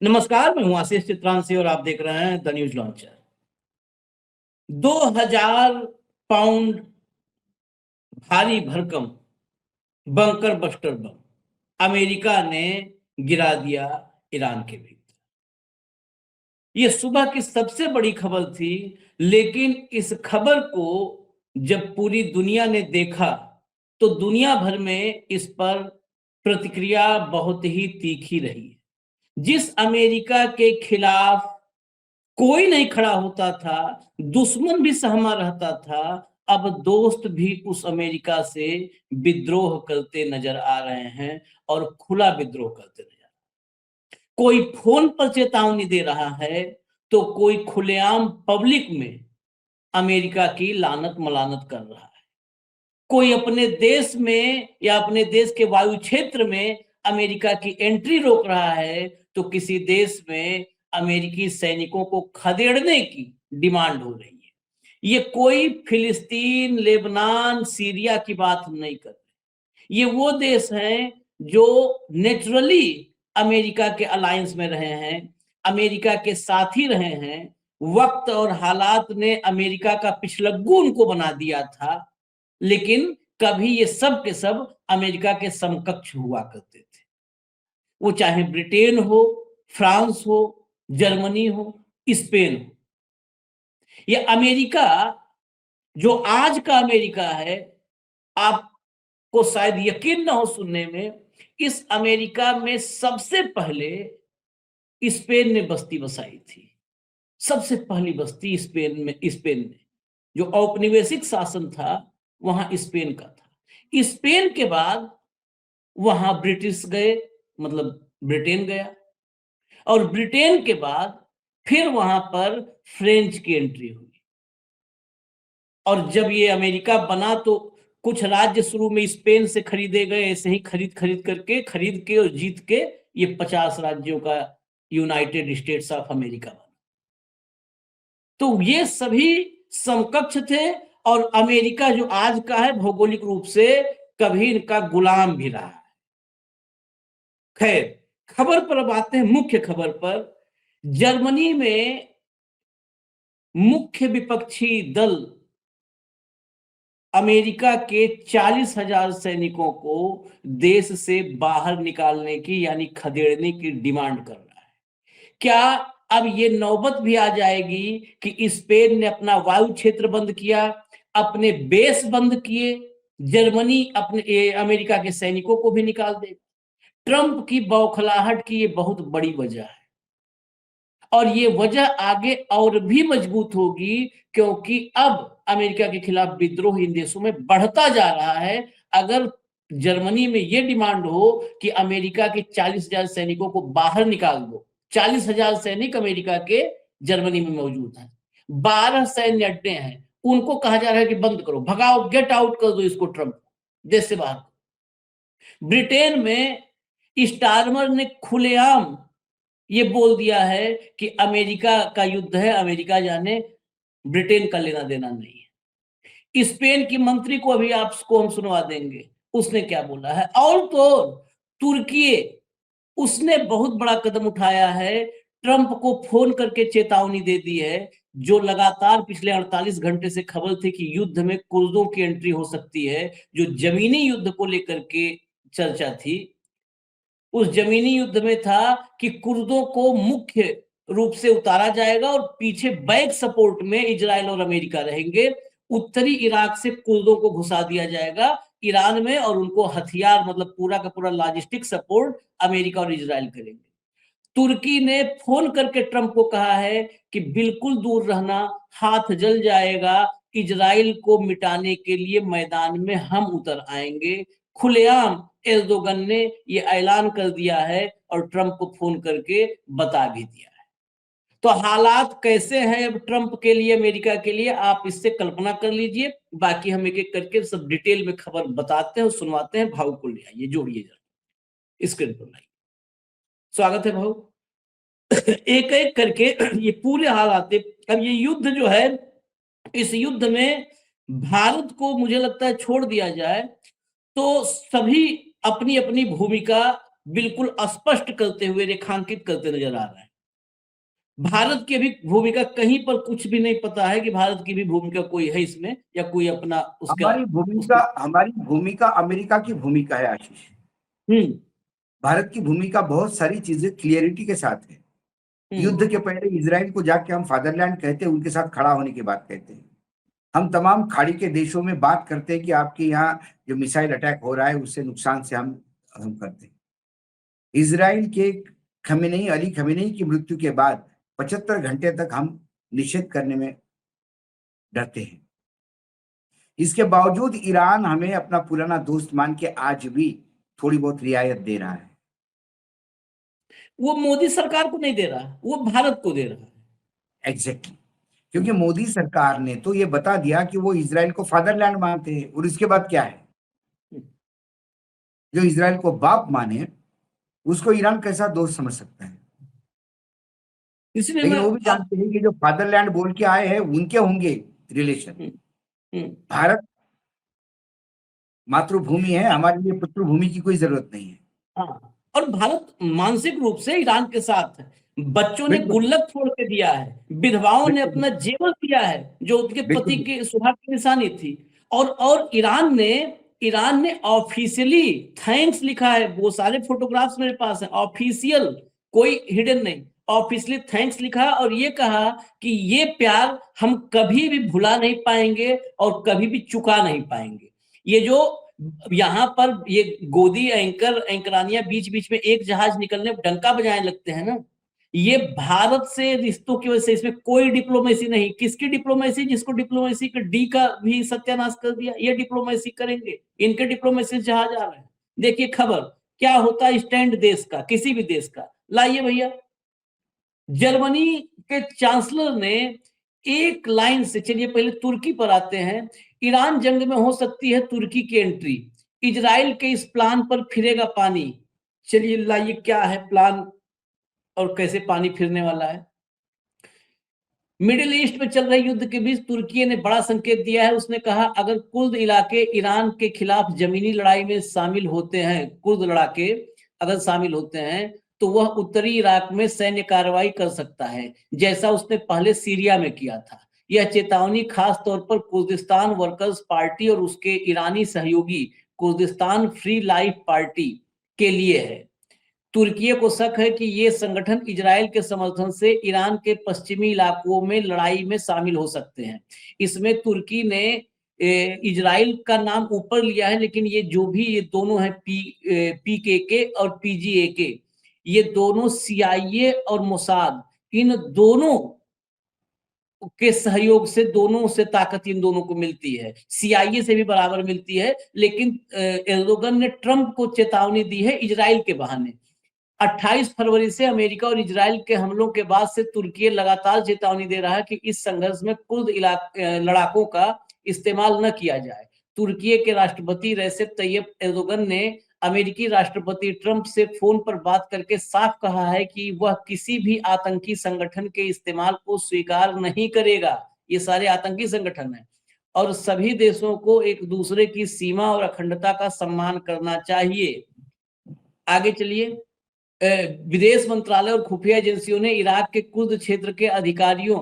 नमस्कार, मैं हूं आशीष चित्रांशी और आप देख रहे हैं द न्यूज लॉन्चर। 2000 पाउंड भारी भरकम बंकर बस्टर बम अमेरिका ने गिरा दिया ईरान के भीतर। ये सुबह की सबसे बड़ी खबर थी, लेकिन इस खबर को जब पूरी दुनिया ने देखा तो दुनिया भर में इस पर प्रतिक्रिया बहुत ही तीखी रही। जिस अमेरिका के खिलाफ कोई नहीं खड़ा होता था, दुश्मन भी सहमा रहता था, अब दोस्त भी उस अमेरिका से विद्रोह करते नजर आ रहे हैं और खुला विद्रोह करते नजर। कोई फोन पर चेतावनी दे रहा है तो कोई खुलेआम पब्लिक में अमेरिका की लानत मलानत कर रहा है। कोई अपने देश में या अपने देश के वायु क्षेत्र में अमेरिका की एंट्री रोक रहा है तो किसी देश में अमेरिकी सैनिकों को खदेड़ने की डिमांड हो रही है। ये कोई फिलिस्तीन, लेबनान, सीरिया की बात नहीं कर रहे। ये वो देश हैं जो नेचुरली अमेरिका के अलायंस में रहे हैं, अमेरिका के साथ ही रहे हैं। वक्त और हालात ने अमेरिका का पिछलग्गू उनको बना दिया था, लेकिन कभी ये सब के सब अमेरिका के समकक्ष हुआ करते थे। वो चाहे ब्रिटेन हो, फ्रांस हो, जर्मनी हो, स्पेन हो। ये अमेरिका जो आज का अमेरिका है, आपको शायद यकीन ना हो सुनने में, इस अमेरिका में सबसे पहले स्पेन ने बस्ती बसाई थी। सबसे पहली बस्ती स्पेन में जो औपनिवेशिक शासन था वहां स्पेन का था। स्पेन के बाद वहां ब्रिटिश गए, मतलब ब्रिटेन गया, और ब्रिटेन के बाद फिर वहां पर फ्रेंच की एंट्री हुई। और जब ये अमेरिका बना तो कुछ राज्य शुरू में स्पेन से खरीदे गए, ऐसे ही खरीद के और जीत के ये 50 राज्यों का यूनाइटेड स्टेट्स ऑफ अमेरिका बना। तो ये सभी समकक्ष थे और अमेरिका जो आज का है भौगोलिक रूप से कभी इनका गुलाम भी रहा है। खैर, खबर पर अब आते हैं, मुख्य खबर पर। जर्मनी में मुख्य विपक्षी दल अमेरिका के 40,000 सैनिकों को देश से बाहर निकालने की यानी खदेड़ने की डिमांड कर रहा है। क्या अब ये नौबत भी आ जाएगी कि स्पेन ने अपना वायु क्षेत्र बंद किया, अपने बेस बंद किए, जर्मनी अपने अमेरिका के सैनिकों को भी निकाल दे? ट्रंप की बौखलाहट की ये बहुत बड़ी वजह है और ये वजह आगे और भी मजबूत होगी, क्योंकि अब अमेरिका के खिलाफ विद्रोह इन देशों में बढ़ता जा रहा है। अगर जर्मनी में ये डिमांड हो कि अमेरिका के 40,000 सैनिकों को बाहर निकाल दो, 40,000 सैनिक अमेरिका के जर्मनी में मौजूद हैं, 12 सैन्य अड्डे हैं, उनको कहा जा रहा है कि बंद करो, भगाओ, गेट आउट कर दो इसको, ट्रंप देश से बाहर। ब्रिटेन में स्टारमर ने खुलेआम ये बोल दिया है कि अमेरिका का युद्ध है, अमेरिका जाने, ब्रिटेन का लेना देना नहीं है। स्पेन की मंत्री को अभी आपको हम सुनवा देंगे, उसने क्या बोला है। और तो तुर्की, उसने बहुत बड़ा कदम उठाया है, ट्रंप को फोन करके चेतावनी दे दी है। जो लगातार पिछले 48 घंटे से खबर थी कि युद्ध में कुर्दों की एंट्री हो सकती है, जो जमीनी युद्ध को लेकर के चर्चा थी, उस जमीनी युद्ध में था कि कुर्दों को मुख्य रूप से उतारा जाएगा और पीछे बैक सपोर्ट में इजराइल और अमेरिका रहेंगे। उत्तरी इराक से कुर्दों को घुसा दिया जाएगा ईरान में और उनको हथियार, मतलब पूरा का पूरा लॉजिस्टिक सपोर्ट अमेरिका और इजराइल करेंगे। तुर्की ने फोन करके ट्रंप को कहा है कि बिल्कुल दूर रहना, हाथ जल जाएगा, इजराइल को मिटाने के लिए मैदान में हम उतर आएंगे। खुलेआम एर्दोगन ने ये ऐलान कर दिया है और ट्रंप को फोन करके बता भी दिया है। तो हालात कैसे हैं अब ट्रंप के लिए, अमेरिका के लिए, आप इससे कल्पना कर लीजिए। बाकी हम एक एक करके सब डिटेल में खबर बताते हैं और सुनवाते हैं। भाव को ले आइए, जोड़िए जरा, स्क्रीन पर लाइए। स्वागत है भाव। एक एक करके ये पूरे हालात। अब ये युद्ध जो है, इस युद्ध में भारत को मुझे लगता है छोड़ दिया जाए तो सभी अपनी अपनी भूमिका बिल्कुल स्पष्ट करते हुए, रेखांकित करते नजर आ रहे हैं। भारत की भी भूमिका कहीं पर कुछ भी नहीं पता है कि भारत की भी भूमिका कोई है इसमें, या कोई अपना उसका उसको। हमारी भूमिका अमेरिका की भूमिका है आशीष। हम्म। भारत की भूमिका बहुत सारी चीजें क्लियरिटी के साथ है। हम्म। युद्ध के पहले इजराइल को जाके हम फादरलैंड कहते हैं, उनके साथ खड़ा होने की बात कहते हैं। हम तमाम खाड़ी के देशों में बात करते हैं कि आपके यहाँ जो मिसाइल अटैक हो रहा है उससे नुकसान से हम करते हैं। इजराइल के अली खमेनी की मृत्यु के बाद 75 घंटे तक हम निषेध करने में डरते हैं। इसके बावजूद ईरान हमें अपना पुराना दोस्त मान के आज भी थोड़ी बहुत रियायत दे रहा है। वो मोदी सरकार को नहीं दे रहा, वो भारत को दे रहा है। एग्जैक्टली, क्योंकि मोदी सरकार ने तो ये बता दिया कि वो इजराइल को फादरलैंड मानते हैं, और इसके बाद क्या है, जो इजराइल को बाप माने उसको ईरान कैसा दोस्त समझ सकता है। इसलिए लेकिन मैं वो भी जानते हैं कि जो फादरलैंड बोल के आए हैं उनके होंगे रिलेशन। हम्म, हम्म, भारत मातृभूमि है, हमारे लिए पुत्रभूमि की कोई जरूरत नहीं है। हाँ, और भारत मानसिक रूप से ईरान के साथ है। बच्चों ने बिल्कुल गुल्लक छोड़ के दिया है, विधवाओं ने बिल्कुल अपना जेवर दिया है जो उनके पति बिल्कुल। के सुहाग की निशानी थी। और ईरान ने ऑफिशियली थैंक्स लिखा है। वो सारे फोटोग्राफ्स मेरे पास हैं, ऑफिशियल, कोई हिडन नहीं। ऑफिशियली थैंक्स लिखा और ये कहा कि ये प्यार हम कभी भी भुला नहीं पाएंगे और कभी भी चुका नहीं पाएंगे। ये जो यहाँ पर ये गोदी एंकरानियां बीच बीच में एक जहाज निकलने डंका बजाने लगते हैं ना, ये भारत से रिश्तों की वजह से। इसमें कोई डिप्लोमेसी नहीं। किसकी डिप्लोमेसी? जिसको डिप्लोमेसी का डी का भी सत्यानाश कर दिया, ये डिप्लोमेसी करेंगे। इनके डिप्लोमेसी जहाज आ रहे हैं। देखिए खबर क्या होता है स्टैंड देश का, किसी भी देश का। लाइए भैया, जर्मनी के चांसलर ने एक लाइन से, चलिए पहले तुर्की पर आते हैं। ईरान जंग में हो सकती है तुर्की की एंट्री, इजराइल के इस प्लान पर फिरेगा पानी। चलिए लाइए क्या है प्लान और कैसे पानी फिरने वाला है। मिडिल ईस्ट में चल रहे युद्ध के बीच तुर्की ने बड़ा संकेत दिया है। उसने कहा अगर कुर्द इलाके ईरान के खिलाफ जमीनी लड़ाई में शामिल होते हैं, कुर्द लड़ाके अगर शामिल होते हैं तो वह उत्तरी इराक में सैन्य कार्रवाई कर सकता है, जैसा उसने पहले सीरिया में किया था। यह चेतावनी खास तौर पर कुर्दिस्तान वर्कर्स पार्टी और उसके ईरानी सहयोगी कुर्दिस्तान फ्री लाइफ पार्टी के लिए है। तुर्की को शक है कि ये संगठन इजराइल के समर्थन से ईरान के पश्चिमी इलाकों में लड़ाई में शामिल हो सकते हैं। इसमें तुर्की ने इजराइल का नाम ऊपर लिया है, लेकिन ये जो भी ये दोनों हैं पीकेके और पीजीएके, ये दोनों सीआईए और मोसाद, इन दोनों के सहयोग से, दोनों से ताकत इन दोनों को मिलती है। सीआईए से भी बराबर मिलती है। लेकिन एर्दोगन ने ट्रंप को चेतावनी दी है इजराइल के बहाने। 28 फरवरी से अमेरिका और इजराइल के हमलों के बाद से तुर्की लगातार चेतावनी दे रहा है कि इस संघर्ष में कुर्द लड़ाकों का इस्तेमाल न किया जाए। तुर्की के राष्ट्रपति रेसेप तैयब एर्दोगन ने अमेरिकी राष्ट्रपति ट्रंप से फोन पर बात करके साफ कहा है कि वह किसी भी आतंकी संगठन के इस्तेमाल को स्वीकार नहीं करेगा। ये सारे आतंकी संगठन हैं और सभी देशों को एक दूसरे की सीमा और अखंडता का सम्मान करना चाहिए। आगे चलिए। विदेश मंत्रालय और खुफिया एजेंसियों ने इराक के कुर्द क्षेत्र के अधिकारियों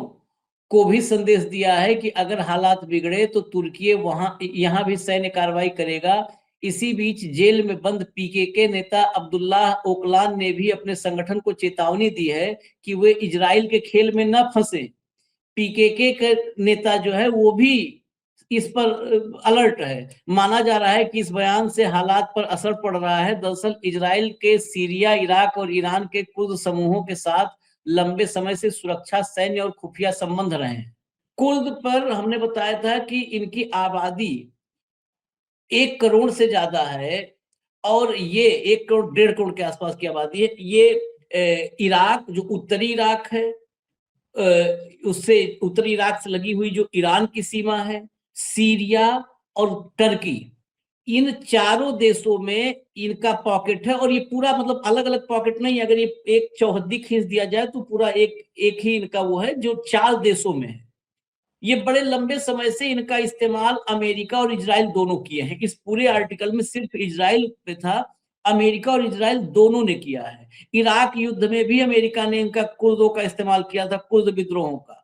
को भी संदेश दिया है कि अगर हालात बिगड़े तो तुर्की यहां भी सैन्य कार्रवाई करेगा। इसी बीच जेल में बंद पीकेके नेता अब्दुल्लाह ओकलान ने भी अपने संगठन को चेतावनी दी है कि वे इजराइल के खेल में न फंसे। पीकेके के नेता जो है वो भी इस पर अलर्ट है। माना जा रहा है कि इस बयान से हालात पर असर पड़ रहा है। दरअसल इजराइल के सीरिया, इराक और ईरान के कुर्द समूहों के साथ लंबे समय से सुरक्षा, सैन्य और खुफिया संबंध रहे हैं। कुर्द पर हमने बताया था कि इनकी आबादी 1 करोड़ से ज्यादा है और ये 1 करोड़ 1.5 करोड़ के आसपास की आबादी है। ये इराक, जो उत्तरी इराक है, उससे उत्तरी इराक से लगी हुई जो ईरान की सीमा है, सीरिया और टर्की, इन चारों देशों में इनका पॉकेट है। और ये पूरा मतलब अलग अलग पॉकेट नहीं, अगर ये एक चौहद्दी खींच दिया जाए तो पूरा एक ही इनका वो है जो 4 देशों में है। ये बड़े लंबे समय से इनका इस्तेमाल अमेरिका और इजराइल दोनों किए हैं। इस पूरे आर्टिकल में सिर्फ इजराइल पे था, अमेरिका और इजराइल दोनों ने किया है। इराक युद्ध में भी अमेरिका ने इनका कुर्दों का इस्तेमाल किया था, कुर्द विद्रोहों का।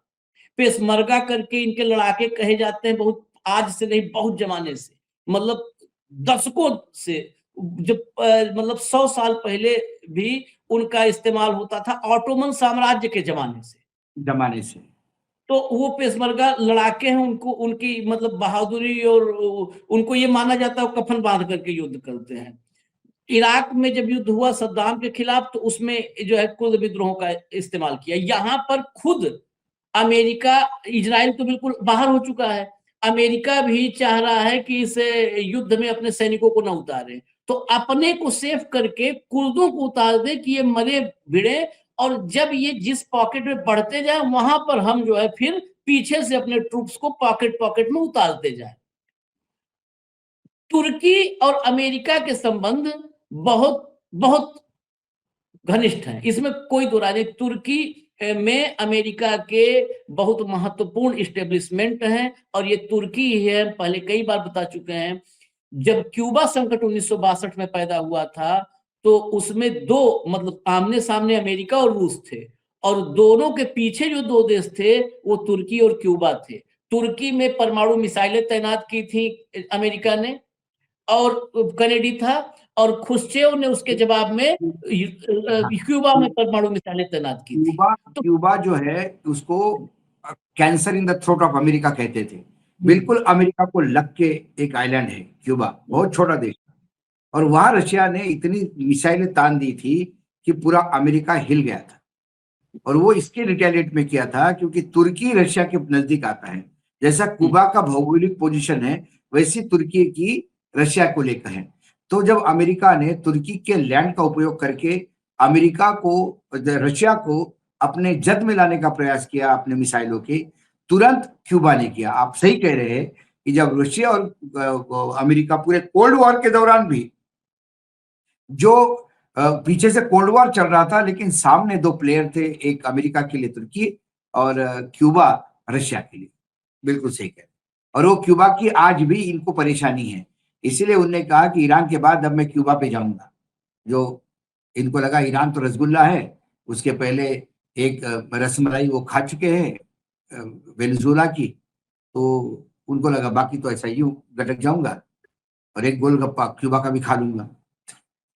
पेशमर्गा करके इनके लड़ाके कहे जाते हैं, बहुत आज से नहीं, बहुत जमाने से, मतलब दशकों से, जब मतलब 100 साल पहले भी उनका इस्तेमाल होता था, ऑटोमन साम्राज्य के जमाने से। तो वो पेशमर्गा लड़ाके हैं, उनको उनकी मतलब बहादुरी और उनको ये माना जाता है वो कफन बांध करके युद्ध करते हैं। इराक में जब युद्ध हुआ सद्दाम के खिलाफ, तो उसमें जो है कुर्द विद्रोहों का इस्तेमाल किया। यहाँ पर खुद अमेरिका, इजराइल तो बिल्कुल बाहर हो चुका है, अमेरिका भी चाह रहा है कि इस युद्ध में अपने सैनिकों को न उतारे, तो अपने को सेफ करके कुर्दों को उतार दे कि ये मरे भिड़े, और जब ये जिस पॉकेट में बढ़ते जाए वहां पर हम जो है फिर पीछे से अपने ट्रूप्स को पॉकेट पॉकेट में उतारते जाए। तुर्की और अमेरिका के संबंध बहुत बहुत घनिष्ठ हैं, इसमें कोई दो राय नहीं। तुर्की में अमेरिका के बहुत महत्वपूर्ण इस्टेब्लिशमेंट हैं, और ये तुर्की ही है, पहले कई बार बता चुके हैं। जब क्यूबा संकट 1962 में पैदा हुआ था, तो उसमें दो मतलब आमने सामने अमेरिका और रूस थे, और दोनों के पीछे जो दो देश थे वो तुर्की और क्यूबा थे। तुर्की में परमाणु मिसाइलें तैनात की थी अमेरिका ने, और कनेडी था, और खुश्चेव ने उसके जवाब में हाँ, क्यूबा में परमाणु मिसाइलें तैनात की थी। तो क्यूबा जो है उसको cancer in the throat of America कहते थे। बिल्कुल अमेरिका को लग के एक आइलैंड है क्यूबा, बहुत छोटा देश, और वहां रशिया ने इतनी मिसाइलें तान दी थी कि पूरा अमेरिका हिल गया था। और वो इसके रिटेलिएट में किया था क्योंकि तुर्की रशिया के नजदीक आता है। जैसा क्यूबा का भौगोलिक पोजीशन है, वैसी तुर्की की रशिया को लेकर है। तो जब अमेरिका ने तुर्की के लैंड का उपयोग करके अमेरिका को, रशिया को अपने जद में लाने का प्रयास किया अपने मिसाइलों के, तुरंत क्यूबा ने किया। आप सही कह रहे हैं कि जब रशिया और अमेरिका पूरे कोल्ड वॉर के दौरान भी, जो पीछे से कोल्ड वॉर चल रहा था, लेकिन सामने दो प्लेयर थे, एक अमेरिका के लिए तुर्की और क्यूबा रशिया के लिए। बिल्कुल सही कह रहे। और वो क्यूबा की आज भी इनको परेशानी है, इसीलिए उन्होंने कहा कि ईरान के बाद अब मैं क्यूबा पे जाऊंगा। जो इनको लगा ईरान तो रसगुल्ला है, उसके पहले एक रसमलाई वो खा चुके हैं वेनेजुएला की, तो उनको लगा बाकी तो ऐसा यूं गटक जाऊंगा और एक गोलगप्पा क्यूबा का भी खा लूंगा।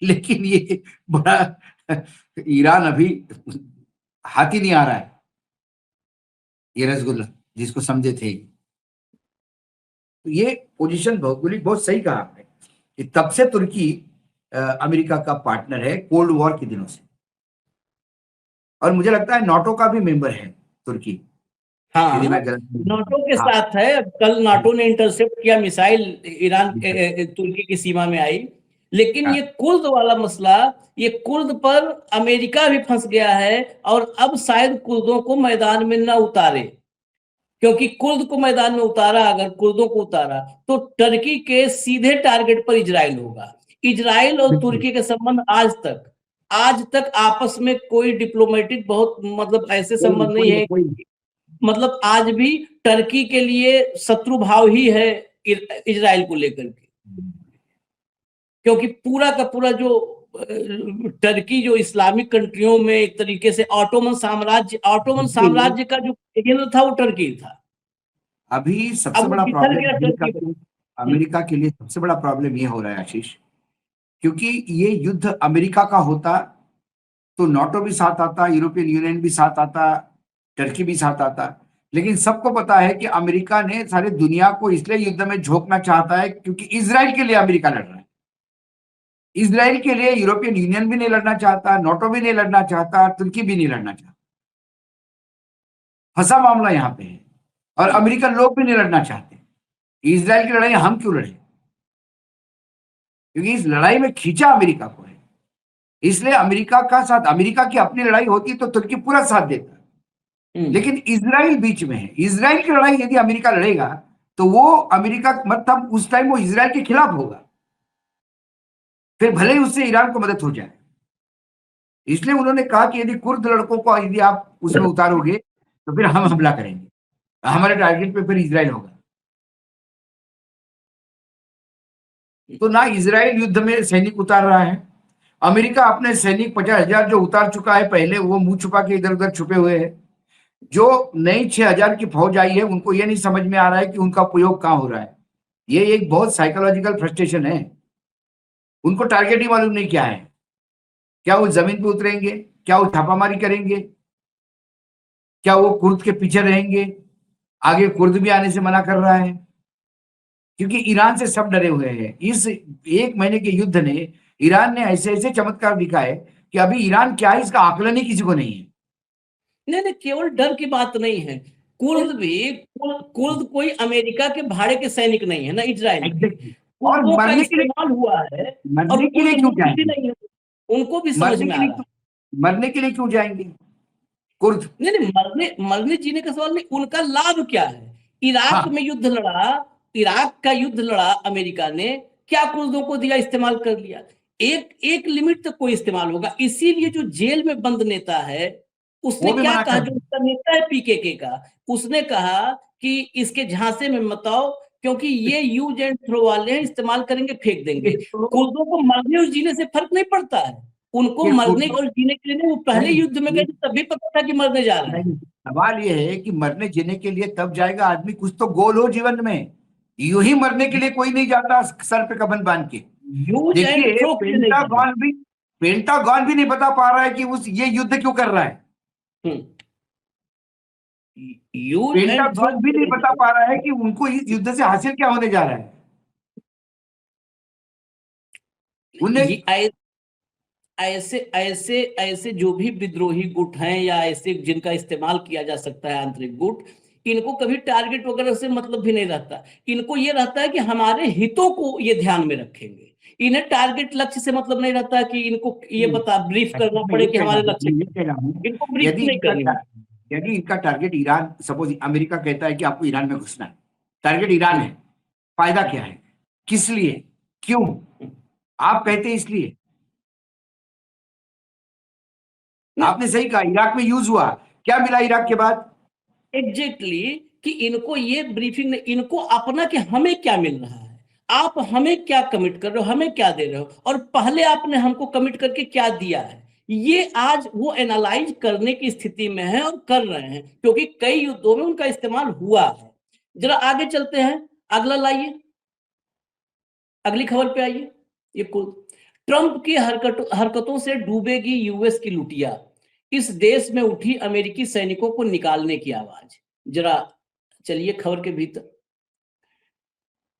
लेकिन ये बड़ा, ईरान अभी हाथ ही नहीं आ रहा है ये रसगुल्ला जिसको समझे थे। तो ये पोजीशन भौगोलिक बहुत सही कहा आपने कि तब से तुर्की अमेरिका का पार्टनर है कोल्ड वॉर के दिनों से, और मुझे लगता है नाटो का भी मेंबर है तुर्की, हाँ, यदि मैं गलत नहीं हूं। नाटो के हाँ, साथ है। कल नाटो ने इंटरसेप्ट किया मिसाइल, ईरान तुर्की की सीमा में आई। लेकिन ये हाँ, कुर्द वाला मसला, ये कुर्द पर अमेरिका भी फंस गया है, और अब शायद कुर्दों को मैदान में न उतारे, क्योंकि कुर्द को मैदान में उतारा, अगर कुर्दों को उतारा तो टर्की के सीधे टारगेट पर इजराइल होगा। इजराइल और बिल्कुल तुर्की के संबंध आज तक आपस में कोई डिप्लोमेटिक बहुत मतलब ऐसे कोई संबंध नहीं कोई है, कोई मतलब आज भी टर्की के लिए शत्रु भाव ही है इजराइल को लेकर के, क्योंकि पूरा का पूरा जो टर्की जो इस्लामिक कंट्रियों में एक तरीके से ऑटोमन साम्राज्य का जो केंद्र था वो टर्की था। अभी सबसे अब वो बड़ा बिखर प्रॉब्लम गया अमेरिका टर्की को, में। अमेरिका के लिए सबसे बड़ा प्रॉब्लम ये हो रहा है आशीष, क्योंकि ये युद्ध अमेरिका का होता तो नाटो भी साथ आता, यूरोपियन यूनियन भी साथ आता, टर्की भी साथ आता। लेकिन सबको पता है कि अमेरिका ने सारी दुनिया को इसलिए युद्ध में झोंकना चाहता है क्योंकि इसराइल के लिए अमेरिका लड़ रहा है। इसराइल के लिए यूरोपियन यूनियन भी नहीं लड़ना चाहता, नाटो भी नहीं लड़ना चाहता, तुर्की भी नहीं लड़ना चाहता। फंसा मामला यहाँ पे है। और अमेरिकन लोग भी नहीं लड़ना चाहते। इसराइल की लड़ाई हम क्यों लड़े, क्योंकि इस लड़ाई में खींचा अमेरिका को है। इसलिए अमेरिका का साथ, अमेरिका की अपनी लड़ाई होती तो तुर्की पूरा साथ देता, लेकिन इसराइल बीच में है। इसराइल की लड़ाई यदि अमेरिका लड़ेगा तो वो अमेरिका मतलब उस टाइम वो इसराइल के खिलाफ होगा, फिर भले ही उससे ईरान को मदद हो जाए। इसलिए उन्होंने कहा कि यदि कुर्द लड़कों को यदि आप उसमें उतारोगे तो फिर हम हमला करेंगे, हमारे टारगेट पे फिर इसराइल होगा। तो ना इसराइल युद्ध में सैनिक उतार रहा है, अमेरिका अपने सैनिक 50,000 जो उतार चुका है पहले, वो मुंह छुपा के इधर उधर छुपे हुए हैं। जो नई 6,000 की फौज आई है, उनको ये नहीं समझ में आ रहा है कि उनका उपयोग कहाँ हो रहा है। ये एक बहुत साइकोलॉजिकल फ्रस्ट्रेशन है। उनको टारगेट ही मालूम नहीं क्या है। क्या वो जमीन पे उतरेंगे? क्या वो छापामारी करेंगे? क्या वो कुर्द के पीछे रहेंगे? आगे कुर्द भी आने से मना कर रहा है, क्योंकि ईरान से सब डरे हुए हैं। इस 1 महीने के युद्ध ने, ईरान ने ऐसे ऐसे चमत्कार दिखाए कि अभी ईरान क्या है इसका आकलन ही किसी को नहीं है। नहीं नहीं, केवल डर की बात नहीं है। कुर्द कोई अमेरिका के भाड़े के सैनिक नहीं है ना, इजराइल के। एग्जैक्टली। और कुर्दों का मरने के लिए, इस्तेमाल हुआ है। और मरने के लिए कुर्द क्यों मूर्ख भी जाएंगे? नहीं है, उनको भी समझ मरने में के आ लिए रहा है। मरने के लिए क्यों जाएंगे कुर्द? नहीं नहीं, मरने मरने जीने का सवाल नहीं, उनका लाभ क्या है? इराक हाँ, में युद्ध लड़ा, इराक का युद्ध लड़ा अमेरिका ने, क्या कुर्दों को दिया, इस्तेमाल कर लिया। एक एक लिमिट तक कोई इस्तेमाल होगा। इसीलिए जो जेल में बंद नेता है, उसने वो भी क्या मना कहा, कर जो दिया। उसका नेता है पीकेके का, उसने कहा कि इसके झांसे में मत आओ, क्योंकि ये यूज एंड थ्रो वाले हैं, इस्तेमाल करेंगे फेंक देंगे। तो कुर्दों को मरने और जीने से फर्क नहीं पड़ता है। उनको ये मरने कुर्दों, और जीने के लिए नहीं, वो पहले नहीं, युद्ध में गए थे, तभी पता था कि मरने जा रहे हैं। नहीं, सवाल ये है कि मरने जीने के लिए तब जाएगा आदमी, कुछ तो गोल हो जीवन में। यूं ही मरने के लिए कोई नहीं जाता सर पे कफन बांध के। यूज एंड देखिए, थ्रो के लिए नहीं जाना। पेंटागन भी नहीं बता पा रहा है कि उस ये युद्ध क्यों कर रहा है। यूज एंड थ्रो पेंटागन भी के नहीं लिए बता नहीं पा रहा है कि उनको इस युद्ध से हासिल क्या होने जा रहा है। जाना। उन्हें ये ऐसे ऐसे ऐसे जो भी विद्रोही गुट हैं, या ऐसे जिनका इस्तेमाल किया जा सकता है आंतरिक गुट, इनको कभी टारगेट वगैरह से मतलब भी नहीं रहता। इनको ये रहता है कि हमारे हितों को ये ध्यान में रखेंगे। इन्हें टारगेट लक्ष्य से मतलब नहीं रहता कि इनको ये बता ब्रीफ करना मैं पड़े ये कि कह रहा हमारे हूँ, लक्ष्य क्या है। इनको ब्रीफ नहीं करनी होती। यदि इनका टारगेट ईरान, सपोज अमेरिका कहता है कि आपको ईरान में घुसना है, टारगेट ईरान है, फायदा क्या है, किस लिए, क्यों? आप कहते हैं इसलिए। आपने सही कहा, इराक में यूज हुआ, क्या मिला इराक के बाद? एग्जैक्टली कि इनको ये ब्रीफिंग नहीं, इनको अपना कि हमें क्या मिल रहा है, आप हमें क्या कमिट कर रहे हो, हमें क्या दे रहे हो, और पहले आपने हमको कमिट करके क्या दिया है। ये आज वो एनालाइज करने की स्थिति में है और कर रहे हैं, क्योंकि कई युद्धों में उनका इस्तेमाल हुआ है। जरा आगे चलते हैं, अगला लाइए, अगली खबर पे आइए। ये कुल ट्रंप की हरकतों से डूबेगी यूएस की लुटिया, इस देश में उठी अमेरिकी सैनिकों को निकालने की आवाज। जरा चलिए खबर के भीतर।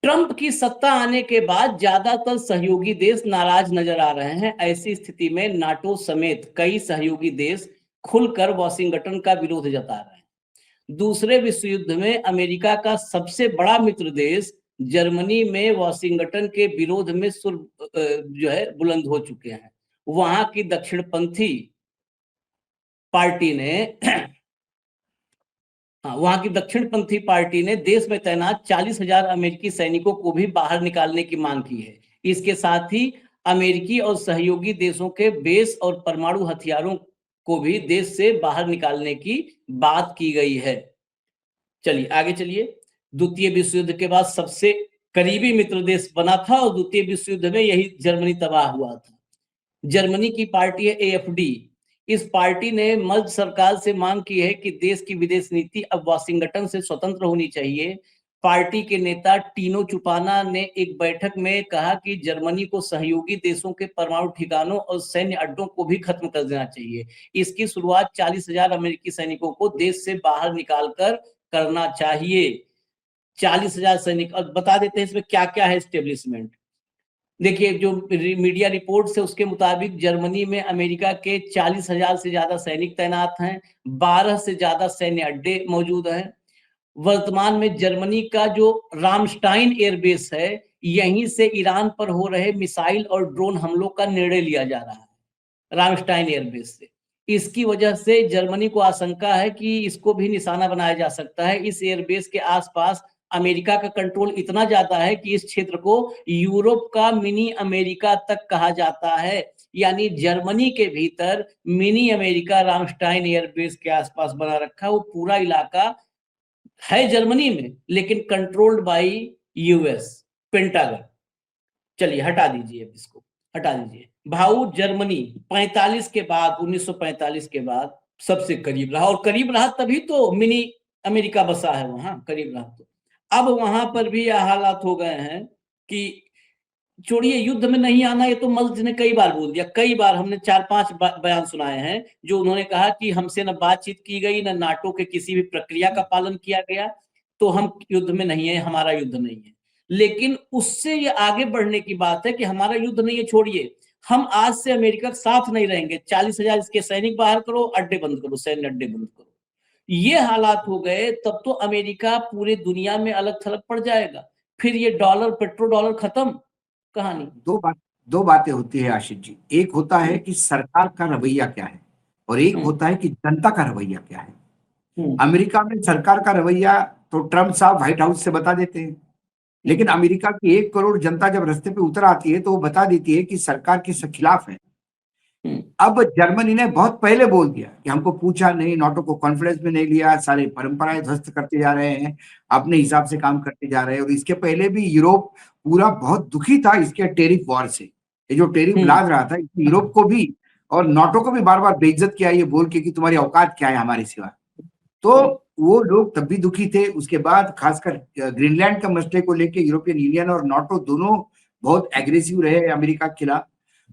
ट्रंप की सत्ता आने के बाद ज्यादातर सहयोगी देश नाराज नजर आ रहे हैं। ऐसी स्थिति में नाटो समेत कई सहयोगी देश खुलकर वॉशिंगटन का विरोध जता रहे हैं। दूसरे विश्व युद्ध में अमेरिका का सबसे बड़ा मित्र देश जर्मनी में वॉशिंगटन के विरोध में सुर जो है बुलंद हो चुके हैं। वहां की दक्षिणपंथी पार्टी ने वहां की दक्षिणपंथी पार्टी ने देश में तैनात 40,000 अमेरिकी सैनिकों को भी बाहर निकालने की मांग की है। इसके साथ ही अमेरिकी और सहयोगी देशों के बेस और परमाणु हथियारों को भी देश से बाहर निकालने की बात की गई है। चलिए आगे चलिए। द्वितीय विश्व युद्ध के बाद सबसे करीबी मित्र देश बना था, और द्वितीय विश्व युद्ध में यही जर्मनी तबाह हुआ था। जर्मनी की पार्टी है एएफडी। इस पार्टी ने मर्ज सरकार से मांग की है कि देश की विदेश नीति अब वाशिंगटन से स्वतंत्र होनी चाहिए। पार्टी के नेता टीनो चुपाना ने एक बैठक में कहा कि जर्मनी को सहयोगी देशों के परमाणु ठिकानों और सैन्य अड्डों को भी खत्म कर देना चाहिए। इसकी शुरुआत 40,000 अमेरिकी सैनिकों को देश से बाहर निकालकर करना चाहिए। 40,000 सैनिक, और बता देते हैं इसमें क्या क्या है स्टेब्लिशमेंट। देखिए, जो मीडिया रिपोर्ट से उसके मुताबिक जर्मनी में अमेरिका के 40,000 से ज्यादा सैनिक तैनात हैं, 12 से ज्यादा सैन्य अड्डे मौजूद हैं। वर्तमान में जर्मनी का जो रामस्टाइन एयरबेस है, यहीं से ईरान पर हो रहे मिसाइल और ड्रोन हमलों का निर्णय लिया जा रहा है, रामस्टाइन एयरबेस से। इसकी वजह से जर्मनी को आशंका है कि इसको भी निशाना बनाया जा सकता है। इस एयरबेस के आसपास अमेरिका का कंट्रोल इतना ज्यादा है कि इस क्षेत्र को यूरोप का मिनी अमेरिका तक कहा जाता है। यानी जर्मनी के भीतर मिनी अमेरिका रामस्टाइन एयरबेस के आसपास बना रखा है। वो पूरा इलाका है जर्मनी में, लेकिन कंट्रोल्ड बाय यूएस, पेंटागन। चलिए हटा दीजिए अब इसको, हटा दीजिए। भाऊ जर्मनी 45 के बाद 1945 के बाद सबसे करीब रहा, और करीब रहा तभी तो मिनी अमेरिका बसा है वहां, करीब रहा तो। अब वहां पर भी यह हालात हो गए हैं कि छोड़िए युद्ध में नहीं आना, ये तो मल्ज ने कई बार बोल दिया, कई बार हमने 4-5 बयान सुनाए हैं जो उन्होंने कहा कि हमसे न बातचीत की गई, न नाटो के किसी भी प्रक्रिया का पालन किया गया, तो हम युद्ध में नहीं है, हमारा युद्ध नहीं है। लेकिन उससे ये आगे बढ़ने की बात है कि हमारा युद्ध नहीं है, छोड़िए, हम आज से अमेरिका के साथ नहीं रहेंगे, 40,000 इसके सैनिक बाहर करो, अड्डे बंद करो, सैन्य अड्डे बंद करो। ये हालात हो गए तब तो अमेरिका पूरे दुनिया में अलग थलग पड़ जाएगा, फिर ये डॉलर पेट्रो डॉलर खत्म कहानी। दो बातें होती है आशीष जी। एक होता है कि सरकार का रवैया क्या है, और एक होता है कि जनता का रवैया क्या है। अमेरिका में सरकार का रवैया तो ट्रम्प साहब व्हाइट हाउस से बता देते हैं, लेकिन अमेरिका की 1 करोड़ जनता जब रास्ते पे उतर आती है तो वो बता देती है कि सरकार के खिलाफ है। अब जर्मनी ने बहुत पहले बोल दिया कि हमको पूछा नहीं, नाटो को कॉन्फ्रेंस में नहीं लिया, सारे परंपराएं ध्वस्त करते जा रहे हैं, अपने हिसाब से काम करते जा रहे हैं। और इसके पहले भी यूरोप पूरा बहुत दुखी था इसके टेरिफ वॉर से। ये जो टेरिफ लाद रहा था, यूरोप को भी और नाटो को भी बार बार बेइज्जत किया ये बोल के कि तुम्हारी औकात क्या है हमारे सिवा। तो वो लोग तब भी दुखी थे। उसके बाद खासकर ग्रीनलैंड का मसले को लेके यूरोपियन यूनियन और नाटो दोनों बहुत एग्रेसिव रहे अमेरिका के खिलाफ।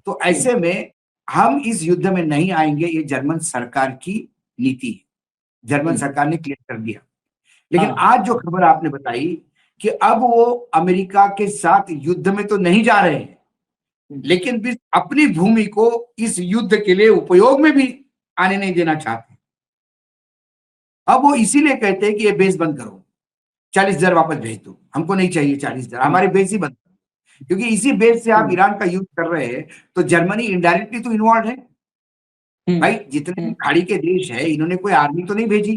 तो ऐसे में हम इस युद्ध में नहीं आएंगे, ये जर्मन सरकार की नीति है, जर्मन सरकार ने क्लियर कर दिया। लेकिन आज जो खबर आपने बताई कि अब वो अमेरिका के साथ युद्ध में तो नहीं जा रहे हैं, लेकिन भी अपनी भूमि को इस युद्ध के लिए उपयोग में भी आने नहीं देना चाहते। अब वो इसीलिए कहते हैं कि ये बेस बंद करो, 40,000 वापस भेज दो, हमको नहीं चाहिए 40,000, हमारे बेस ही बंद करो। क्योंकि इसी बेस से आप ईरान का यूज कर रहे हैं, तो जर्मनी इनडायरेक्टली तो इन्वॉल्व है। भाई जितने भी खाड़ी के देश है, इन्होंने कोई आर्मी तो नहीं भेजी,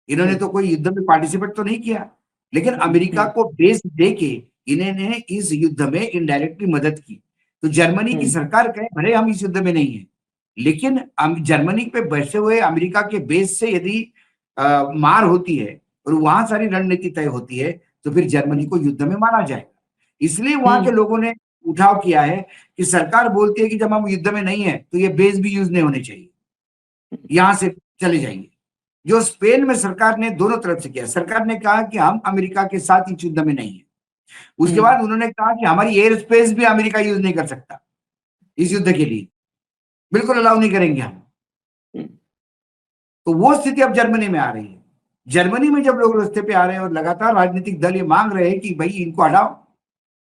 इन्होंने तो कोई युद्ध में पार्टिसिपेट तो नहीं किया, लेकिन अमेरिका को बेस देके इन्होंने इस युद्ध में इनडायरेक्टली मदद की। तो जर्मनी की सरकार कहे भले हम इस युद्ध में नहीं है, लेकिन जर्मनी पे बैठे हुए अमेरिका के बेस से यदि मार होती है और वहां सारी रणनीति तय होती है, तो फिर जर्मनी को युद्ध में मारा जाएगा। इसलिए वहां के लोगों ने उठाव किया है कि सरकार बोलती है कि जब हम युद्ध में नहीं है तो ये बेस भी यूज नहीं होने चाहिए, यहां से चले जाइए। जो स्पेन में सरकार ने दोनों तरफ से किया, सरकार ने कहा कि हम अमेरिका के साथ इस युद्ध में नहीं है। उसके बाद उन्होंने कहा कि हमारी एयर स्पेस भी अमेरिका यूज नहीं कर सकता इस युद्ध के लिए, बिल्कुल अलाउ नहीं करेंगे हम। तो वो स्थिति अब जर्मनी में आ रही है। जर्मनी में जब लोग रास्ते पे आ रहे हैं और लगातार राजनीतिक दल ये मांग रहे हैं कि भाई इनको हटाओ,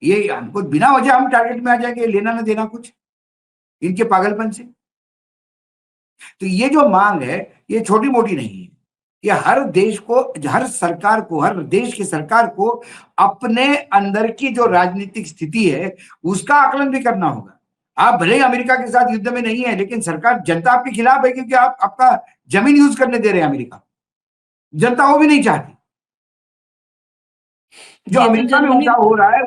ये हमको बिना वजह हम टारगेट में आ जाएंगे, लेना ना देना कुछ इनके पागलपन से। तो ये जो मांग है ये छोटी मोटी नहीं है, ये हर देश को, हर सरकार को, हर देश की सरकार को अपने अंदर की जो राजनीतिक स्थिति है उसका आकलन भी करना होगा। आप भले ही अमेरिका के साथ युद्ध में नहीं है, लेकिन सरकार, जनता आपके खिलाफ है क्योंकि आप आपका जमीन यूज करने दे रहे हैं अमेरिका, जनता वो भी नहीं चाहती। जो अमेरिका में उठाव हो रहा है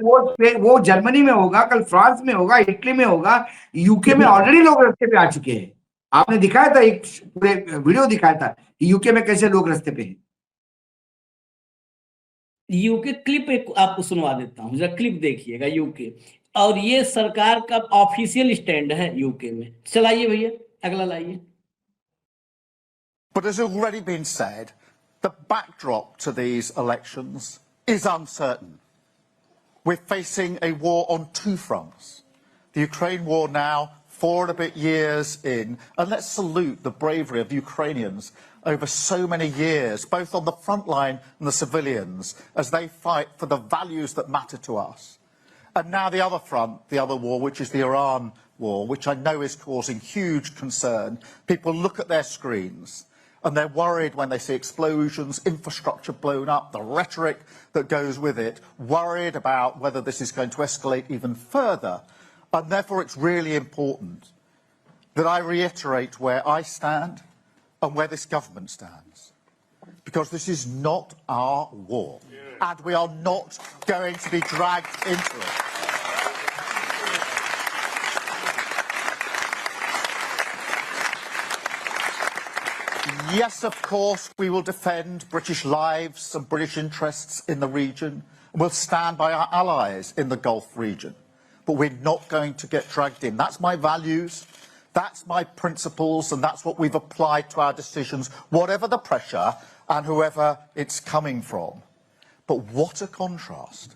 वो जर्मनी में होगा, कल फ्रांस में होगा, इटली में होगा, यूके में ऑलरेडी लोग रास्ते पे आ चुके हैं। आपने दिखाया था, एक पूरे वीडियो दिखाया था कि यूके में कैसे लोग रास्ते पे हैं। यूके क्लिप एक आपको सुनवा देता हूं, जरा क्लिप देखिएगा यूके, और ये सरकार का ऑफिशियल स्टैंड है यूके में। चलाइए भैया, अगला लाइए। But as already been said, the backdrop to these elections is uncertain. We're facing a war on two fronts. The Ukraine war now, 4 and a bit years in, and let's salute the bravery of Ukrainians over so many years, both on the front line and the civilians, as they fight for the values that matter to us. And now the other front, the other war, which is the Iran war, which I know is causing huge concern. People look at their screens and they're worried when they see explosions, infrastructure blown up, the rhetoric that goes with it, worried about whether this is going to escalate even further. And therefore it's really important that I reiterate where I stand and where this government stands. Because this is not our war. And we are not going to be dragged into it. Yes, of course, we will defend British lives and British interests in the region, and we'll stand by our allies in the Gulf region. but we're not going to get dragged in. That's my values, that's my principles, and that's what we've applied to our decisions, whatever the pressure and whoever it's coming from. But what a contrast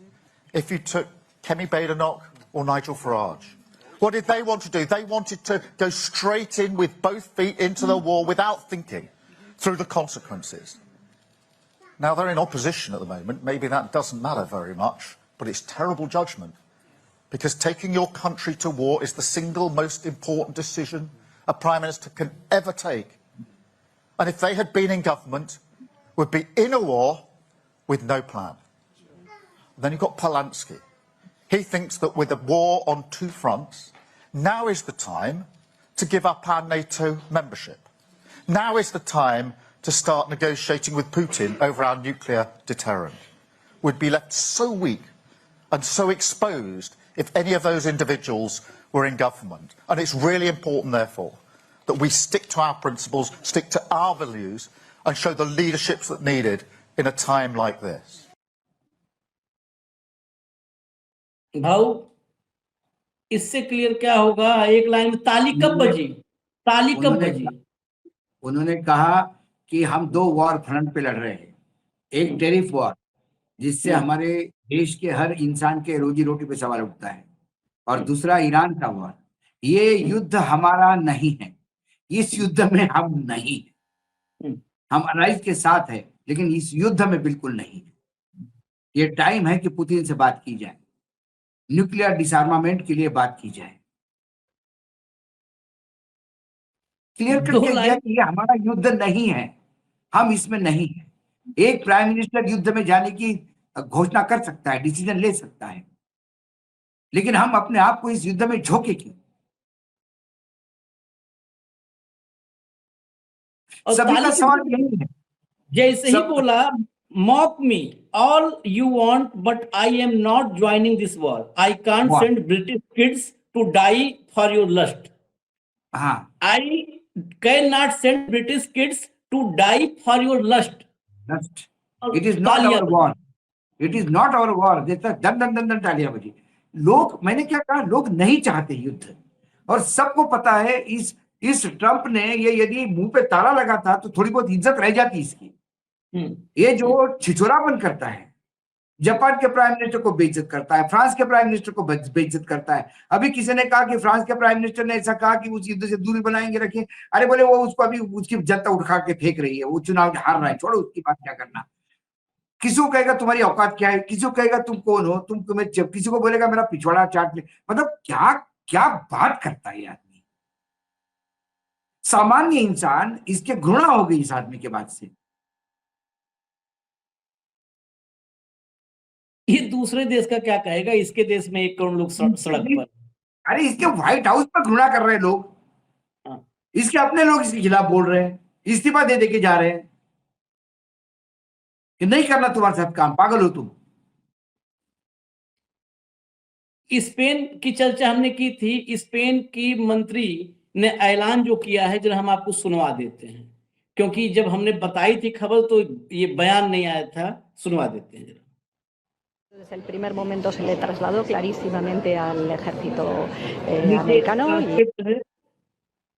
if you took Kemi Badenoch or Nigel Farage. What did they want to do? They wanted to go straight in with both feet into the war without thinking through the consequences. Now, they're in opposition at the moment. Maybe that doesn't matter very much, but it's terrible judgment, because taking your country to war is the single most important decision a Prime Minister can ever take. And if they had been in government, would be in a war with no plan. Then you've got Polanski. He thinks that with a war on two fronts, now is the time to give up our NATO membership. Now is the time to start negotiating with Putin over our nuclear deterrent. We'd be left so weak and so exposed if any of those individuals were in government. And it's really important, therefore, that we stick to our principles, stick to our values, and show the leadership that's needed in a time like this. भाऊ, इससे clear क्या होगा? एक line में ताली कब बजी? ताली कब बजी? उन्होंने कहा कि हम दो वॉर फ्रंट पे लड़ रहे हैं। एक टेरिफ वॉर, जिससे हमारे देश के हर इंसान के रोजी रोटी पे सवाल उठता है, और दूसरा ईरान का वॉर। ये युद्ध हमारा नहीं है, इस युद्ध में हम नहीं है। हम अलाइज के साथ है, लेकिन इस युद्ध में बिल्कुल नहीं है। ये टाइम है कि पुतिन से बात की जाए, न्यूक्लियर डिसआर्मामेंट के लिए बात की जाए। क्लियर करके दिया कि ये हमारा युद्ध नहीं है, हम इसमें नहीं है। एक प्राइम मिनिस्टर युद्ध में जाने की घोषणा कर सकता है, डिसीजन ले सकता है, लेकिन हम अपने आप को इस युद्ध में झोंके क्यों? सभी का सवाल यही है। जैसे ही बोला, mock me, all you want, but I am not joining this war. I can't send British kids to die for your lust. I cannot send British kids to die for your lust. It is not our war. It is not our war. दन तालियां बजी। लोग, मैंने क्या कहा, लोग नहीं चाहते युद्ध, और सबको पता है इस ट्रंप ने ये यदि मुंह पे ताला लगा था तो थोड़ी बहुत इज्जत रह जाती इसकी। ये जो छिछोरापन करता है, जापान के प्राइम मिनिस्टर को बेइज्जत करता है, फ्रांस के प्राइम मिनिस्टर को बेइज्जत करता है। अभी किसी ने कहा कि फ्रांस के प्राइम मिनिस्टर ने ऐसा कहा कि उस युद्ध से दूरी बनाएंगे, रखें। अरे बोले वो उसको अभी उसकी जनता उठा के फेंक रही है, वो चुनाव हार रहा है, छोड़ो उसकी बात, क्या करना। किसी को कहेगा तुम्हारी औकात क्या है, किसी को कहेगा तुम कौन हो, तुम्हें किसी को बोलेगा मेरा पिछवाड़ा चाट ले। मतलब क्या क्या बात करता है ये आदमी। सामान्य इंसान, इसके घृणा हो गई इस आदमी के बाद से। ये दूसरे देश का क्या कहेगा? इसके देश में 1 करोड़ लोग सड़क पर। अरे इसके व्हाइट हाउस पर घृणा कर रहे हैं लोग, इसके अपने लोग इसके खिलाफ बोल रहे हैं, इस्तीफा दे के जा रहे हैं कि नहीं करना तुम्हारे साथ काम, पागल हो तुम। स्पेन की चर्चा हमने की थी। स्पेन की मंत्री ने ऐलान जो किया है, जरा हम आपको सुनवा देते हैं, क्योंकि जब हमने बताई थी खबर तो ये बयान नहीं आया था। सुनवा देते हैं जरा। Desde el primer momento se le trasladó clarísimamente al ejército americano y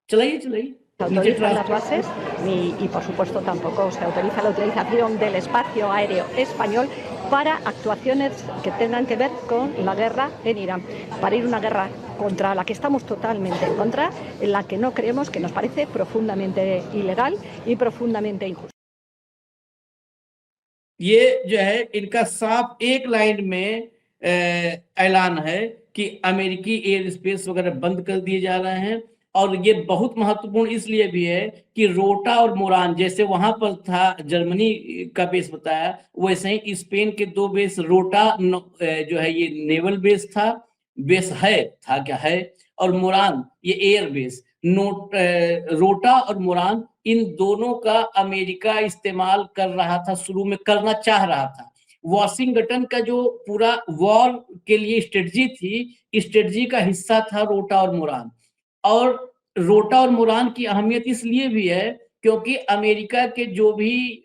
चलाइए se autorizan las bases y por supuesto tampoco se autoriza la utilización del espacio aéreo español para actuaciones que tengan que ver con la guerra en Irán, para ir a una guerra contra la que estamos totalmente en contra, en la que no creemos, que nos parece profundamente ilegal y profundamente injusta. ये जो है इनका साफ एक line में ऐलान है कि अमेरिकी एयर स्पेस वगैरह बंद कर दिए जा रहे हैं। और ये बहुत महत्वपूर्ण इसलिए भी है कि रोटा और मोरान, जैसे वहां पर था जर्मनी का बेस बताया, वैसे ही स्पेन के 2 बेस, रोटा जो है ये नेवल बेस था, बेस है, था क्या है, और मोरान ये एयर बेस। रोटा और मोरान, इन दोनों का अमेरिका इस्तेमाल कर रहा था, शुरू में करना चाह रहा था। वॉशिंगटन का जो पूरा वॉर के लिए स्ट्रेटजी थी, स्ट्रेटजी का हिस्सा था रोटा और मोरान। और रोटा और मोरान की अहमियत इसलिए भी है क्योंकि अमेरिका के जो भी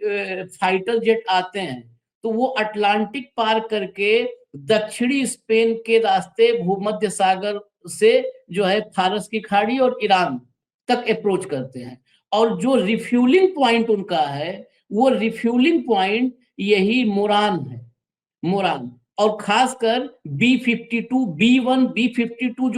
फाइटर जेट आते हैं तो वो अटलांटिक पार करके दक्षिणी स्पेन के रास्ते भूमध्य सागर से जो है फारस की खाड़ी और ईरान तक अप्रोच करते हैं। और जो रिफ्यूलिंग पॉइंट उनका है, वो रिफ्यूलिंग पॉइंट यही मोरान है, मोरान। और खासकर B-52, B-1, B-52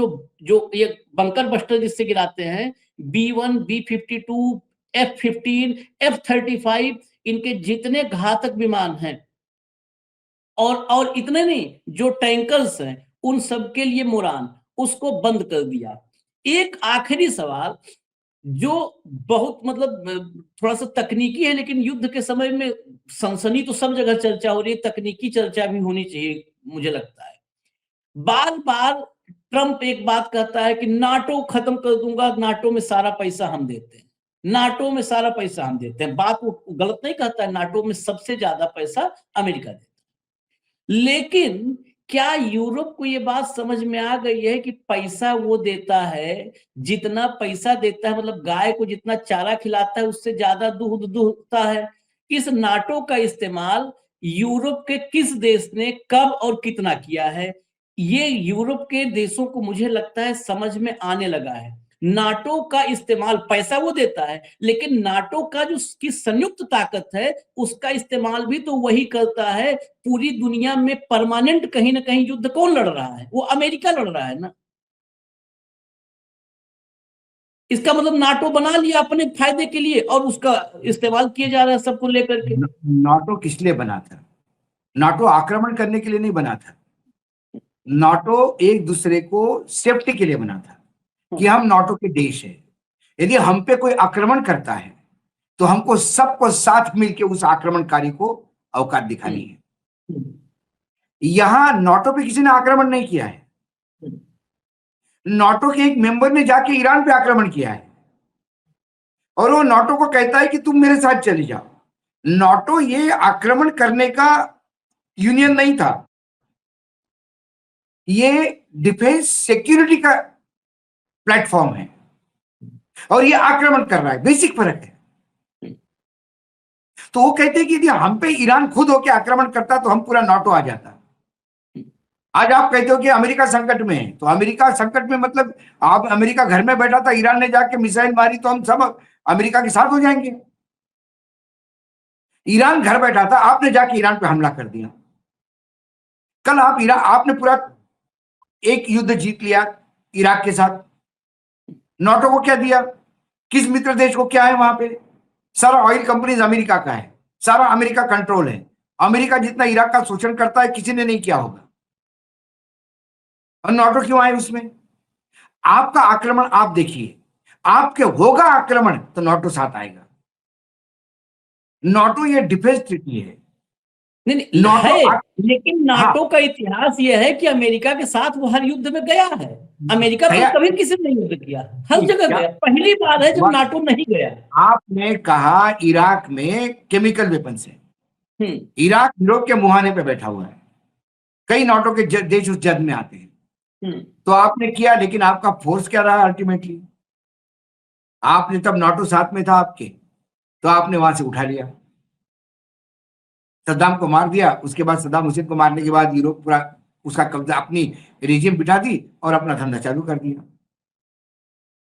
जो ये बंकर बस्टर जिससे गिराते हैं, B-1, B-52, F-15, F-35, इनके जितने घातक विमान हैं और इतने नहीं, जो टैंकर्स हैं उन सब के लिए मोरान, उसको बंद कर दिया। एक आखिरी सवाल जो बहुत मतलब थोड़ा सा तकनीकी है, लेकिन युद्ध के समय में सनसनी तो सब जगह चर्चा हो रही है, तकनीकी चर्चा भी होनी चाहिए मुझे लगता है। बार बार ट्रंप एक बात कहता है कि नाटो खत्म कर दूंगा, नाटो में सारा पैसा हम देते हैं, नाटो में सारा पैसा हम देते हैं। बात वो गलत नहीं कहता है, नाटो में सबसे ज्यादा पैसा अमेरिका देता है। लेकिन क्या यूरोप को ये बात समझ में आ गई है कि पैसा वो देता है, जितना पैसा देता है, मतलब गाय को जितना चारा खिलाता है उससे ज्यादा दूध दूहता है। इस नाटो का इस्तेमाल यूरोप के किस देश ने कब और कितना किया है, ये यूरोप के देशों को मुझे लगता है समझ में आने लगा है। नाटो का इस्तेमाल, पैसा वो देता है, लेकिन नाटो का जो की संयुक्त ताकत है उसका इस्तेमाल भी तो वही करता है। पूरी दुनिया में परमानेंट कहीं ना कहीं युद्ध कौन लड़ रहा है? वो अमेरिका लड़ रहा है ना। इसका मतलब नाटो बना लिया अपने फायदे के लिए और उसका इस्तेमाल किया जा रहा है सबको लेकर के। नाटो किस लिए बना था? नाटो आक्रमण करने के लिए नहीं बना था। नाटो एक दूसरे को सेफ्टी के लिए बना था कि हम नाटो के देश है, यदि हम पे कोई आक्रमण करता है तो हमको सबको साथ मिलकर उस आक्रमणकारी को औकात दिखानी है। यहां नाटो पे किसी ने आक्रमण नहीं किया है। नाटो के एक मेंबर ने जाके ईरान पे आक्रमण किया है और वो नाटो को कहता है कि तुम मेरे साथ चले जाओ। नाटो ये आक्रमण करने का यूनियन नहीं था, ये डिफेंस सिक्योरिटी का प्लेटफॉर्म है और ये आक्रमण कर रहा है। बेसिक फर्क है। तो वो कहते हैं कि यदि हम पे ईरान खुद होकर आक्रमण करता तो हम पूरा नाटो आ जाता। आज आप कहते हो कि अमेरिका संकट में है, तो अमेरिका संकट में मतलब आप, अमेरिका घर में बैठा था, ईरान ने जाके मिसाइल मारी तो हम सब अमेरिका के साथ हो जाएंगे। ईरान घर बैठा था, आपने जाके ईरान पे हमला कर दिया। कल आपने पूरा एक युद्ध जीत लिया इराक के साथ। नाटो को क्या दिया? किस मित्र देश को क्या है वहां पे? सारा ऑयल कंपनीज अमेरिका का है, सारा अमेरिका कंट्रोल है। अमेरिका जितना इराक का शोषण करता है किसी ने नहीं किया होगा। और नाटो क्यों आए उसमें? आपका आक्रमण आप देखिए, आपके होगा आक्रमण तो नाटो साथ आएगा। नाटो ये डिफेंस ट्रीटी है। नहीं नाटो है, लेकिन नाटो हाँ, का इतिहास यह है कि अमेरिका के साथ वो हर युद्ध में गया है। अमेरिका तो कभी किसी ने युद्ध किया, हर जगह गया। पहली बार है जब नाटो नहीं गया। आपने कहा इराक में केमिकल वेपन्स है। इराक यूरोप के मुहाने पे बैठा हुआ है, कई नाटो के देश उस जद में आते हैं। तो आपने किया, लेकिन आपका फोर्स क्या रहा अल्टीमेटली? आपने तब नाटो साथ में था आपके, तो आपने वहां से उठा लिया, सद्दाम को मार दिया। उसके बाद सद्दाम हुसैन को मारने के बाद यूरोप पूरा उसका कब्जा, अपनी रिजिम बिठा दी और अपना धंधा चालू कर दिया।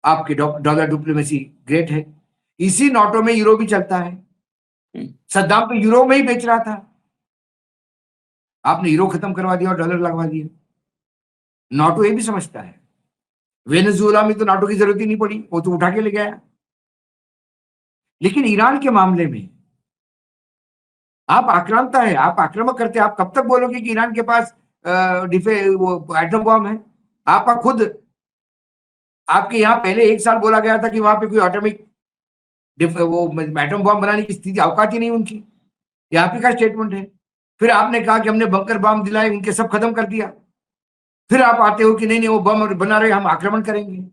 आपके डॉलर डिप्लोमेसी ग्रेट है। इसी नाटो में यूरो भी चलता है। सद्दाम तो यूरो में ही बेच रहा था, आपने यूरो खत्म करवा दिया और डॉलर लगवा दिया। नाटो ये भी समझता है। वेनेजुएला में तो नाटो की जरूरत ही नहीं पड़ी, वो तो उठा के ले गया। लेकिन ईरान के मामले में आप आक्रांता है, आप आक्रामक करते हैं। आप कब तक बोलोगे कि ईरान के पास वो एटम बॉम्ब है? आपका खुद, आपके यहाँ पहले एक साल बोला गया था कि वहां पे कोई एटॉमिक वो एटम बॉम्ब बनाने की स्थिति, औकात ही नहीं उनकी। ये आप ही का स्टेटमेंट है। फिर आपने कहा कि हमने बंकर बॉम्ब दिलाए, उनके सब खत्म कर दिया। फिर आप आते हो कि नहीं नहीं वो बम बना रहे, हम आक्रमण करेंगे।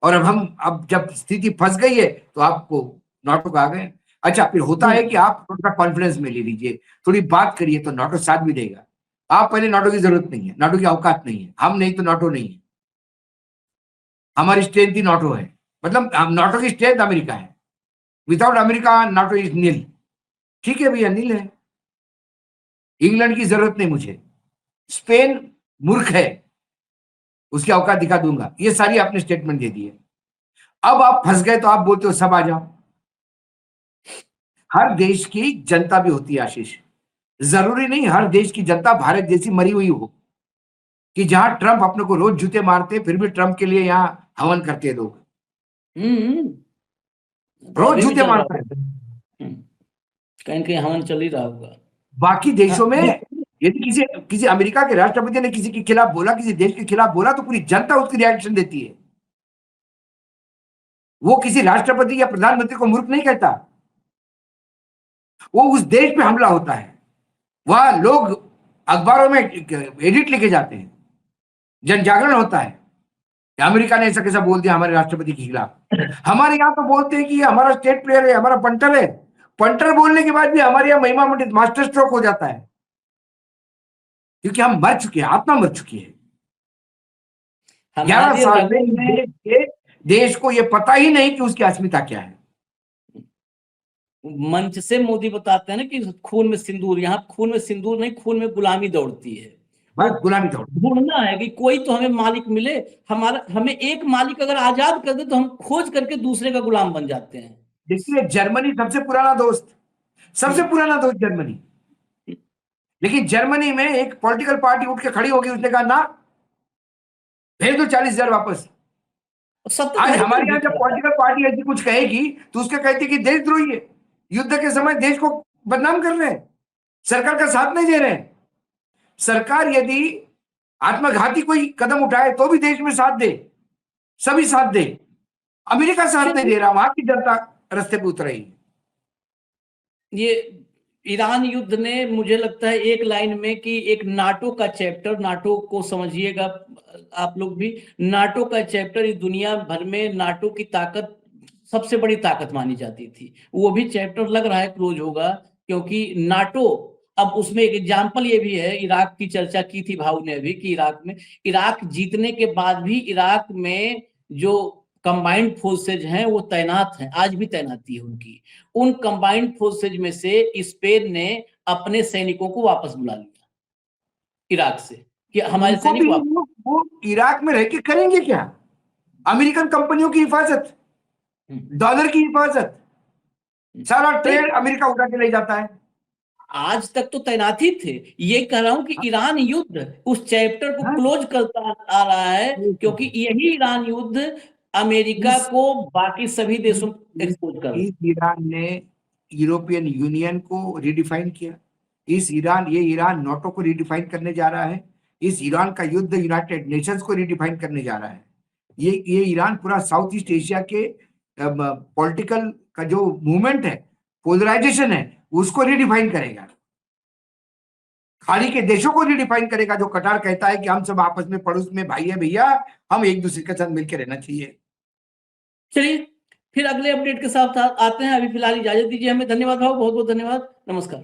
और अब जब स्थिति फंस गई है तो आपको नाटो को आ गए। अच्छा, फिर होता है कि आप थोड़ा कॉन्फिडेंस में ले लीजिए, थोड़ी बात करिए तो नाटो साथ भी देगा। आप पहले नाटो की जरूरत नहीं है, नाटो की औकात नहीं है, हम नहीं तो नाटो नहीं है। हमारी स्ट्रेंथ ही नाटो है, मतलब नाटो की स्ट्रेंथ अमेरिका है। विदाउट अमेरिका नाटो इज नील। ठीक है भैया, नील है। इंग्लैंड की जरूरत नहीं मुझे, स्पेन मूर्ख है, उसकी औकात दिखा दूंगा, ये सारी आपने स्टेटमेंट दे दी है। अब आप फंस गए तो आप बोलते हो सब आ जाओ। हर देश की जनता भी होती है आशीष, जरूरी नहीं हर देश की जनता भारत जैसी मरी हुई हो, कि जहां ट्रंप अपने को रोज जूते मारते फिर भी ट्रंप के लिए यहाँ हवन करते हैं लोग, रोज अभी भी जूते चल रहा मारते होगा। हैं। कहीं न कहीं हवन चल ही रहा होगा। बाकी देशों में हाँ, यदि किसी किसी अमेरिका के राष्ट्रपति ने किसी के खिलाफ बोला, किसी देश के खिलाफ बोला, तो पूरी जनता उसकी रिएक्शन देती है। वो किसी राष्ट्रपति या प्रधानमंत्री को मूर्ख नहीं कहता, वो उस देश पे हमला होता है। वहां लोग अखबारों में एडिट लिखे जाते हैं, जन जागरण होता है, अमेरिका ने ऐसा कैसा बोल दिया हमारे राष्ट्रपति के खिलाफ। हमारे यहाँ तो बोलते हैं कि ये हमारा स्टेट प्लेयर है, हमारा पंटर है। पंटर बोलने के बाद भी हमारे यहाँ महिमा मंडित मास्टर स्ट्रोक हो जाता है, क्योंकि हम मर चुके हैं, आत्मा मर चुकी है। 11 हमारे साल रगों में में ये देश को ये पता ही नहीं कि उसकी अस्मिता क्या है। मंच से मोदी बताते हैं ना कि खून में सिंदूर, यहाँ खून में सिंदूर नहीं, खून में गुलामी दौड़ती है। वो बस गुलामी दौड़। ढूंढना है कि कोई तो हमें मालिक मिले। हमारा हमें एक मालिक अगर आजाद कर दे तो हम खोज करके दूसरे का गुलाम बन जाते हैं। देखिए जर्मनी सबसे पुराना दोस्त, सबसे पुराना दोस्त जर्मनी। लेकिन जर्मनी में एक पॉलिटिकल पार्टी उठ के खड़ी होगी, उसने कहा ना भेज दो 40,000 वापस। सत्य आज तो है हमारे यहाँ कि जब पॉलिटिकल पार्टी ऐसी कुछ कहेगी तो उसके कहती कि देशद्रोही है, युद्ध के समय देश को बदनाम कर रहे हैं, सरकार का साथ नहीं दे रहे हैं। सरकार यदि आत्मघाती कोई कदम उठाए तो भी देश में साथ दे, सभी साथ दे। अमेरिका साथ नहीं दे रहा, वहां की जनता रास्ते पे उतर रही है। ये ईरान युद्ध ने, मुझे लगता है एक लाइन में, कि एक नाटो का चैप्टर, नाटो को समझिएगा आप लोग भी, नाटो का चैप्टर, इस दुनिया भर में नाटो की ताकत सबसे बड़ी ताकत मानी जाती थी, वो भी चैप्टर लग रहा है क्लोज होगा। क्योंकि नाटो, अब उसमें एक एग्जाम्पल ये भी है, इराक की चर्चा की थी भाऊ ने अभी, कि इराक जीतने के बाद भी इराक में जो कंबाइंड फोर्सेज हैं वो तैनात हैं, आज भी तैनाती है उनकी। उन कंबाइंड फोर्सेज में से स्पेन ने अपने सैनिकों को वापस बुला लिया इराक से, कि हमारे उनको सैनिक भी वापस। वो इराक में रह के करेंगे क्या? अमेरिकन कंपनियों की हिफाजत, डॉलर की हिफाजत, सारा ट्रेड अमेरिका उठा के ले जाता है। आज तक तो तैनात ही थे। ये कह रहा हूं कि ईरान युद्ध उस चैप्टर को क्लोज करता आ रहा है, क्योंकि यही ईरान युद्ध अमेरिका को बाकी सभी देशों को एक्सपोज कर रहा है। इस ईरान ने यूरोपियन यूनियन को रिडिफाइन किया, ये ईरान नाटो को रिडिफाइन करने जा रहा है, इस ईरान का युद्ध यूनाइटेड नेशंस को रिडिफाइन करने जा रहा है। ये ईरान पूरा साउथ ईस्ट एशिया के पॉलिटिकल का जो मूवमेंट है, पोलराइजेशन है, उसको रिडिफाइन करेगा। खाड़ी के देशों को रिडिफाइन करेगा। जो कटार कहता है कि हम सब आपस में पड़ोस में भाई है भैया, हम एक दूसरे के साथ मिलकर रहना चाहिए। चलिए फिर अगले अपडेट के साथ आते हैं। अभी फिलहाल इजाजत दीजिए हमें। धन्यवाद भाव, बहुत बहुत धन्यवाद, नमस्कार।